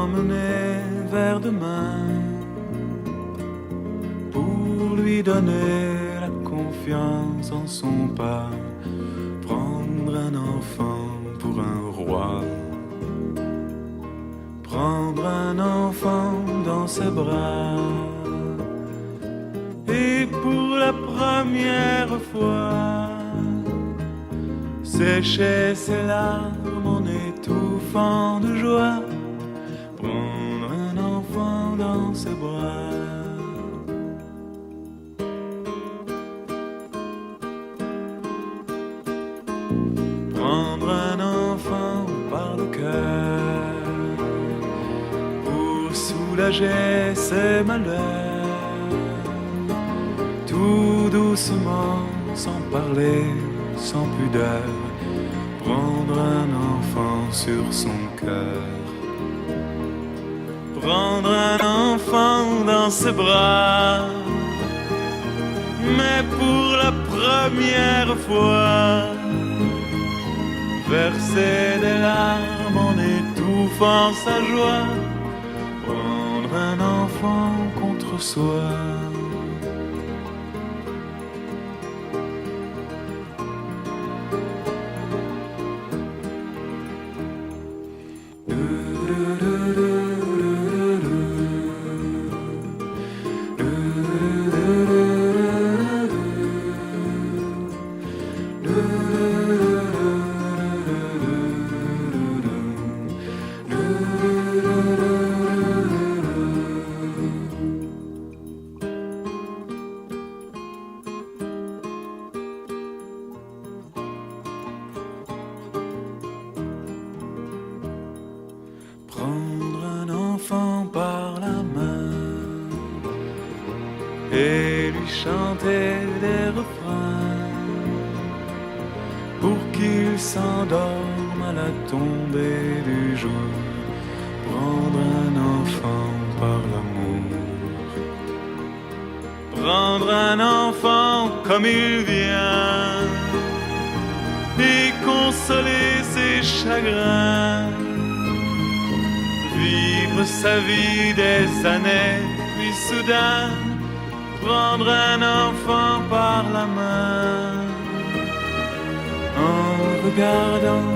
l'emmener vers demain, pour lui donner la confiance en son pas, prendre un enfant pour un roi, prendre un enfant dans ses bras, et pour la première fois, sécher ses larmes en étouffant de joie, prendre un enfant dans ses bras. Prendre un enfant par le cœur pour soulager ses malheurs, tout doucement, sans parler, sans pudeur, prendre un enfant sur son cœur, prendre un enfant dans ses bras, mais pour la première fois, verser des larmes en étouffant sa joie, prendre un enfant contre soi. Prendre un enfant par la main et lui chanter des refrains pour qu'il s'endorme à la tombée du jour. Prendre un enfant par l'amour, prendre un enfant comme il vient et consoler ses chagrins, vivre sa vie des années, puis soudain prendre un enfant par la main en regardant